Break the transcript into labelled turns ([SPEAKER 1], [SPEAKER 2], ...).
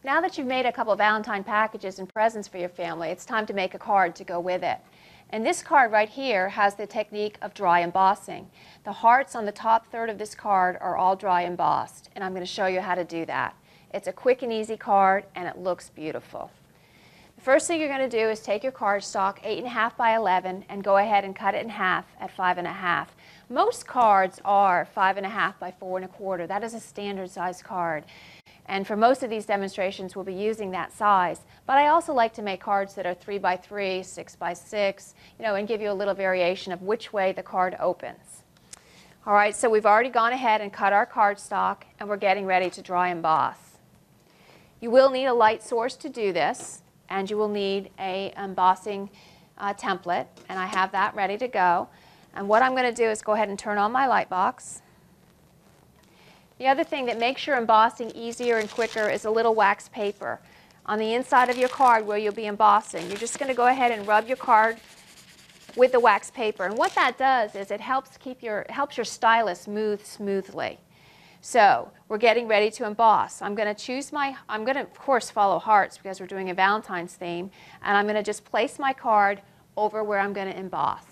[SPEAKER 1] now that you've made a couple of Valentine packages and presents for your family, it's time to make a card to go with it. And this card right here has the technique of dry embossing. The hearts on the top third of this card are all dry embossed, and I'm going to show you how to do that. It's a quick and easy card, and it looks beautiful. The first thing you're going to do is take your cardstock, 8.5 by 11, and go ahead and cut it in half at 5.5. Most cards are 5.5 by 4.25. That is a standard size card. And for most of these demonstrations, we'll be using that size. But I also like to make cards that are 3 by 3, 6 by 6, and give you a little variation of which way the card opens. All right, so we've already gone ahead and cut our cardstock, and we're getting ready to dry emboss. You will need a light source to do this, and you will need a embossing template, and I have that ready to go. And what I'm going to do is go ahead and turn on my light box. The other thing that makes your embossing easier and quicker is a little wax paper. On the inside of your card where you'll be embossing, you're just going to go ahead and rub your card with the wax paper. And what that does is it helps your stylus move smoothly. So we're getting ready to emboss. I'm going to of course follow hearts because we're doing a Valentine's theme, and I'm going to just place my card over where I'm going to emboss.